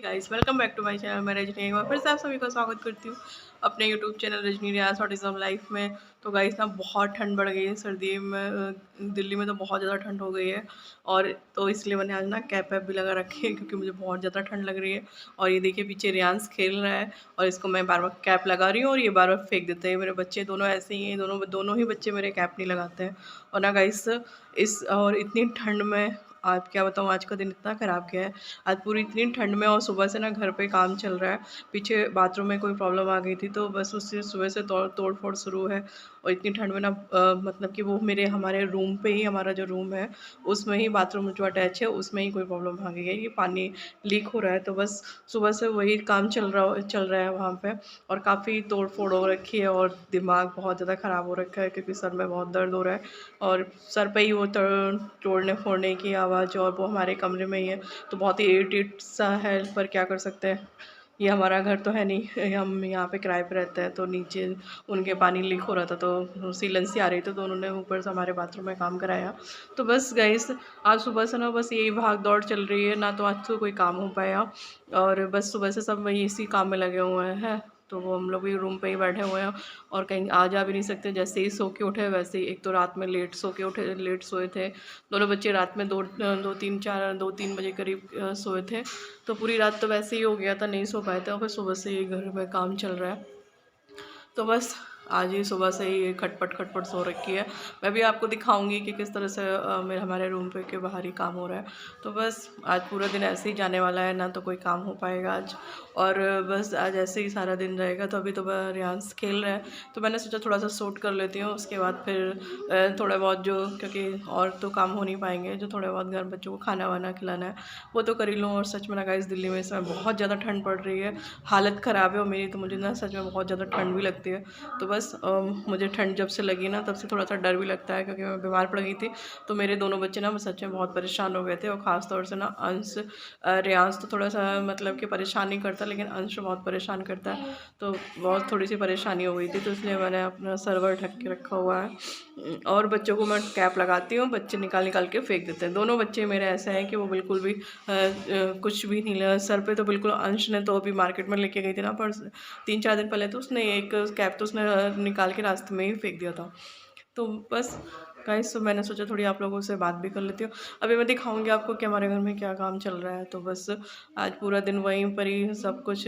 Guys welcome back to my channel. मैं रजनी एक बार फिर से आप सभी का स्वागत करती हूँ अपने यूट्यूब चैनल रजनी रियाज ऑटिज्म लाइफ में। तो गाइस ना बहुत ठंड बढ़ गई है सर्दी में। दिल्ली में तो बहुत ज़्यादा ठंड हो गई है और तो इसलिए मैंने आज ना कैप वैप भी लगा रखी है क्योंकि मुझे बहुत ज़्यादा ठंड लग रही है। और ये देखिए पीछे रियांस खेल रहा है और इसको मैं बार बार कैप लगा रही हूँ और ये बार बार फेंक देते हैं। मेरे बच्चे दोनों ऐसे ही हैं, दोनों ही बच्चे मेरे कैप नहीं लगाते हैं। और ना गाइस इस और इतनी ठंड में आज क्या बताऊँ, आज का दिन इतना ख़राब गया है। आज पूरी इतनी ठंड में और सुबह से ना घर पे काम चल रहा है। पीछे बाथरूम में कोई प्रॉब्लम आ गई थी तो बस उससे सुबह से तोड़ फोड़ शुरू है। और इतनी ठंड में ना मतलब कि वो हमारे रूम पे ही, हमारा जो रूम है उसमें ही बाथरूम जो अटैच है उसमें ही कोई प्रॉब्लम आ गई है। ये पानी लीक हो रहा है तो बस सुबह से वही काम चल रहा है वहाँ पे। और काफ़ी तोड़ फोड़ हो रखी है और दिमाग बहुत ज़्यादा ख़राब हो रखा है क्योंकि सर में बहुत दर्द हो रहा है। और सर पे ही वो तोड़ने फोड़ने की आवाज़ और वो हमारे कमरे में ही है तो बहुत ही इरिटेट सा है। पर क्या कर सकते हैं, ये हमारा घर तो है नहीं, हम यहाँ पे किराए पे रहते हैं। तो नीचे उनके पानी लीक हो रहा था तो सीलन सी आ रही थी तो उन्होंने ऊपर से हमारे बाथरूम में काम कराया। तो बस गाइस आज सुबह से ना बस यही भाग दौड़ चल रही है, ना तो आज तो कोई काम हो पाया और बस सुबह से सब वही इसी काम में लगे हुए हैं। तो वो हम लोग भी रूम पे ही बैठे हुए हैं और कहीं आ जा भी नहीं सकते। जैसे ही सो के उठे वैसे ही, एक तो रात में लेट सो के उठे, लेट सोए थे। दोनों बच्चे रात में दो तीन बजे करीब सोए थे। तो पूरी रात तो वैसे ही हो गया था, नहीं सो पाए थे और फिर सुबह से ही घर में काम चल रहा है। तो बस आज ही सुबह से ही खटपट खटपट सो रखी है। मैं भी आपको दिखाऊंगी कि किस तरह से मेरे हमारे रूम पे के बाहर ही काम हो रहा है। तो बस आज पूरा दिन ऐसे ही जाने वाला है, ना तो कोई काम हो पाएगा आज। और बस आज ऐसे ही सारा दिन रहेगा। तो अभी तो रियांस खेल रहा है तो मैंने सोचा थोड़ा सा शूट कर लेती हूँ, उसके बाद फिर थोड़ा बहुत जो, क्योंकि और तो काम हो नहीं पाएंगे, जो थोड़े बहुत घर बच्चों को खाना वाना खिलाना है वो तो कर ही लूँ। और सच में ना गाइस दिल्ली में इस समय बहुत ज़्यादा ठंड पड़ रही है, हालत ख़राब है। और मेरी तो मुझे ना सच में बहुत ज़्यादा ठंड भी लगती है। तो बस मुझे ठंड जब से लगी ना तब से थोड़ा सा डर भी लगता है क्योंकि मैं बीमार पड़ गई थी। तो मेरे दोनों बच्चे ना सच में बहुत परेशान हो गए थे और ख़ास तौर से ना अंश, रियांश तो थोड़ा सा मतलब कि परेशान नहीं करता लेकिन अंश बहुत परेशान करता है। तो बहुत थोड़ी सी परेशानी हो गई थी तो इसलिए मैंने अपना सर्वर ढक के रखा हुआ है। और बच्चों को मैं कैप लगाती हूँ, बच्चे निकाल निकाल के फेंक देते हैं। दोनों बच्चे मेरे ऐसे हैं कि वो बिल्कुल भी कुछ भी नहीं सर पे। तो बिल्कुल अंश ने तो अभी मार्केट में लेके गई थी ना पर 3-4 दिन पहले, तो उसने एक कैप तो उसने निकाल के रास्ते में ही फेंक दिया था। तो बस गाइस तो मैंने सोचा थोड़ी आप लोगों से बात भी कर लेती हूँ। अभी मैं दिखाऊंगी आपको कि हमारे घर में क्या काम चल रहा है। तो बस आज पूरा दिन वहीं पर ही सब कुछ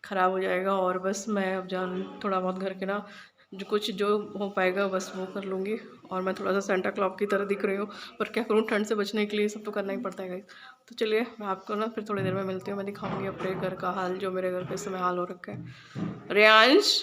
ख़राब हो जाएगा और बस मैं अब जान थोड़ा बहुत घर के ना जो हो पाएगा बस वो कर लूँगी। और मैं थोड़ा सा सेंटा क्लॉज की तरह दिख रही हूँ पर क्या करूँ, ठंड से बचने के लिए सब तो करना ही पड़ता है गाइस। तो चलिए मैं आपको ना फिर थोड़ी देर में मिलती हूँ, मैं दिखाऊंगी अपने घर का हाल, जो मेरे घर पे इस समय हाल हो रखा है। रियांश,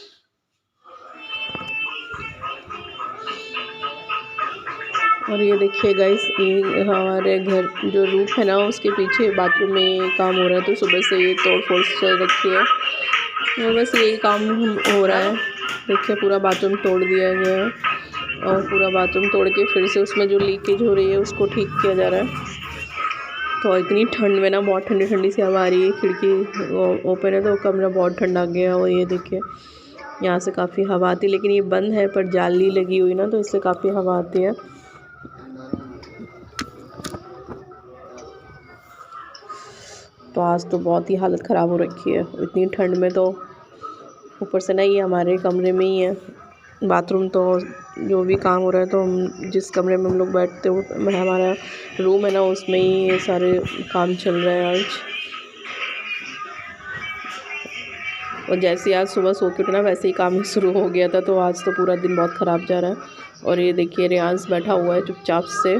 और ये देखिए गाइस, ये हमारे घर जो रूफ है ना उसके पीछे बाथरूम में काम हो रहा है। तो सुबह से ये तोड़ फोड़ चल रखी है और बस यही काम हो रहा है। देखिए पूरा बाथरूम तोड़ दिया गया है और पूरा बाथरूम तोड़ के फिर से उसमें जो लीकेज हो रही है उसको ठीक किया जा रहा है। तो इतनी ठंड में ना बहुत ठंडी ठंडी सी हवा आ रही है, खिड़की ओपन है तो कमरा बहुत ठंडा गया। और ये देखिए यहाँ से काफ़ी हवा आती है लेकिन ये बंद है पर जाली लगी हुई ना तो इससे काफ़ी हवा आती है। तो आज तो बहुत ही हालत ख़राब हो रखी है इतनी ठंड में। तो ऊपर से ना ये हमारे कमरे में ही है बाथरूम, तो जो भी काम हो रहा है तो हम जिस कमरे में हम लोग बैठते हैं, हमारा रूम है ना उसमें ही ये सारे काम चल रहा है आज। और जैसे आज सुबह सो के उठना वैसे ही काम शुरू हो गया था। तो आज तो पूरा दिन बहुत ख़राब जा रहा है। और ये देखिए रियांश बैठा हुआ है चुपचाप से,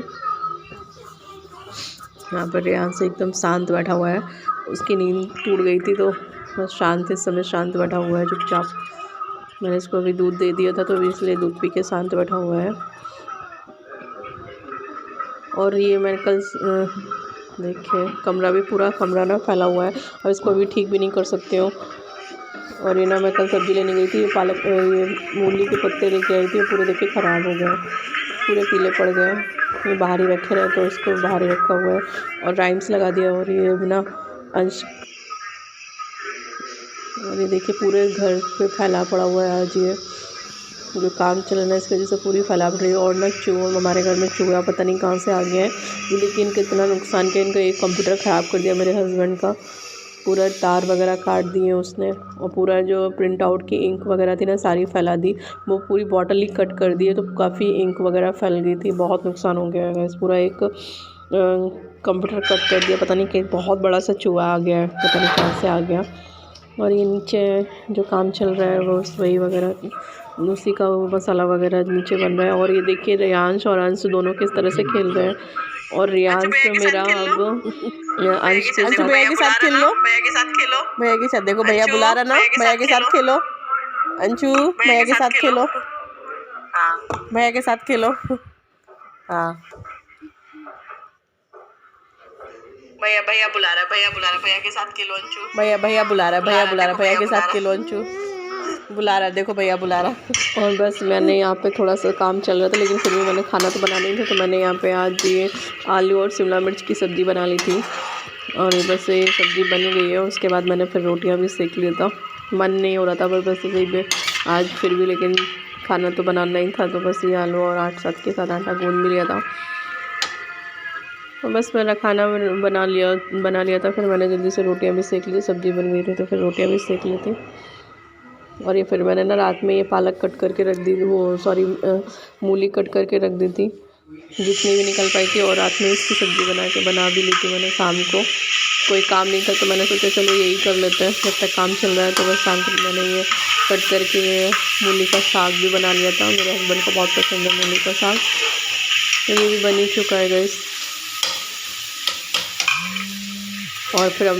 यहाँ पर रियांश एकदम शांत बैठा हुआ है। उसकी नींद टूट गई थी तो बस शांत, इस समय शांत बैठा हुआ है चुपचाप। मैंने इसको अभी दूध दे दिया था तो इसलिए दूध पी के शांत बैठा हुआ है। और ये मैंने कल देखिए कमरा भी, पूरा कमरा ना फैला हुआ है और इसको अभी ठीक भी नहीं कर सकते हो। और ये ना मैं कल सब्ज़ी लेने गई थी, ये पालक, ये मूली के पत्ते लेके आई थी, पूरे देखिए ख़राब हो गए, पूरे पीले पड़ गए। ये बाहर ही रखे रहे तो इसको बाहर ही रखा हुआ है और राइम्स लगा दिया। और ये बिना अंश, और ये देखिए पूरे घर पे फैला पड़ा हुआ है। आज ये जो काम चल रहा है इसकी वजह से पूरी फैला पड़ रही है। और ना हमारे घर में चूहा पता नहीं कहाँ से आ गया है, लेकिन कितना नुकसान किया इनका, एक कंप्यूटर ख़राब कर दिया मेरे हस्बैंड का। पूरा तार वगैरह काट दिए उसने, और पूरा जो प्रिंट आउट की इंक वगैरह थी ना सारी फैला दी। वो पूरी बॉटल ही कट कर दी है, तो काफ़ी इंक वगैरह फैल गई थी, बहुत नुकसान हो गया है। पूरा एक कंप्यूटर कट कर दिया, पता नहीं कि बहुत बड़ा सा चूहा आ गया है, पता नहीं कहाँ से आ गया। और ये नीचे जो काम चल रहा है वो वही वगैरह, उसी का वो मसाला वगैरह नीचे बन रहा है। और ये देखिए रियांश और अंश दोनों किस तरह से खेल रहे हैं। और रियांश मेरा अब अंश के साथ, भैया के साथ खेल लो, भैया के साथ खेलो, भैया के साथ, देखो भैया बुला रहा ना, भैया के साथ खेलो अंशु, भैया के साथ खेलो, भैया के साथ खेलो। हाँ भैया भैया बुला रहा है, भैया बुला रहा है, भैया के साथ खेलो अंशु, भैया भैया बुला रहा है, भैया बुला रहा है, भैया के साथ खेलो अंशु, बुला रहा है, देखो भैया बुला रहा। और बस मैंने यहाँ पे थोड़ा सा काम चल रहा था, लेकिन फिर भी मैंने खाना तो बना नहीं था, तो मैंने यहाँ पे आज ये आलू और शिमला मिर्च की सब्ज़ी बना ली थी। और बस ये सब्ज़ी बन गई है। उसके बाद मैंने फिर रोटियाँ भी सेक लिया था, मन नहीं हो रहा था, पर बस यही पे आज फिर भी, लेकिन खाना तो बनाना ही था, तो बस ये आलू और साथ के साथ आटा गूँध भी लिया था। तो बस मेरा खाना बना लिया था। फिर मैंने जल्दी से रोटियां भी सेक ली, सब्ज़ी बन गई थी तो फिर रोटियां भी सेक ली थी। और ये फिर मैंने ना रात में ये पालक कट करके रख दी, वो सॉरी मूली कट करके रख दी थी, जितनी भी निकल पाई थी। और रात में इसकी सब्ज़ी बना भी ली थी मैंने शाम को। कोई काम नहीं था तो मैंने सोचा चलो यही कर लेते हैं, जब तक काम चल रहा है। तो बस शाम को मैंने ये कट करके मूली का साग भी बना लिया था, मेरे हस्बैंड को बहुत पसंद है मूली का साग। तो ये भी बन ही चुका है गाइस। और फिर हम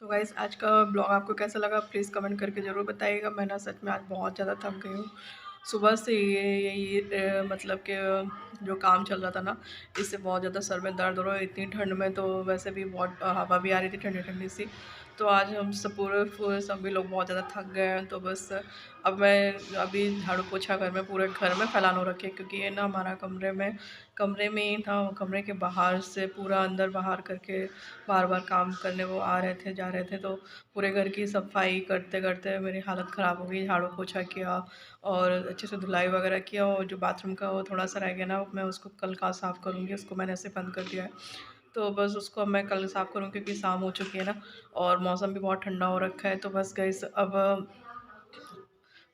गाइस आज का ब्लॉग आपको कैसा लगा प्लीज़ कमेंट करके ज़रूर बताइएगा। मैं ना सच में आज बहुत ज़्यादा थक गई हूँ। सुबह से ये मतलब कि जो काम चल रहा था ना, इससे बहुत ज़्यादा सर में दर्द हो रहा है। इतनी ठंड में तो वैसे भी बहुत हवा भी आ रही थी ठंडी ठंडी सी। तो आज हम सब पूरे सभी लोग बहुत ज़्यादा थक गए हैं। तो बस अब मैं अभी झाड़ू पोछा घर में पूरे घर में फैलानो रखे, क्योंकि ये ना हमारा कमरे में ही था। कमरे के बाहर से पूरा अंदर बाहर करके बार बार काम करने वो आ रहे थे जा रहे थे। तो पूरे घर की सफाई करते करते मेरी हालत ख़राब हो गई। झाड़ू पोछा किया और अच्छे से धुलाई वगैरह किया। और जो बाथरूम का वो थोड़ा सा रह गया ना, मैं उसको कल का साफ़ करूँगी। उसको मैंने ऐसे बंद कर दिया है, तो बस उसको अब मैं कल साफ़ करूँ, क्योंकि शाम हो चुकी है ना और मौसम भी बहुत ठंडा हो रखा है। तो बस गाइस अब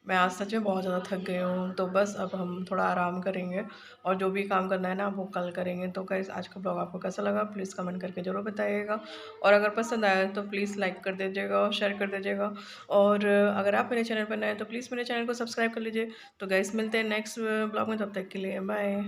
मैं आज सच में बहुत ज़्यादा थक गई हूँ। तो बस अब हम थोड़ा आराम करेंगे और जो भी काम करना है ना वो कल करेंगे। तो गाइस आज का ब्लॉग आपको कैसा लगा प्लीज़ कमेंट करके ज़रूर बताइएगा। और अगर पसंद आया तो प्लीज़ लाइक कर दीजिएगा और शेयर कर दीजिएगा। और अगर आप मेरे चैनल पर नए हैं तो प्लीज़ मेरे चैनल को सब्सक्राइब कर लीजिए। तो गाइस मिलते हैं नेक्स्ट ब्लॉग में, तब तक के लिए बाय।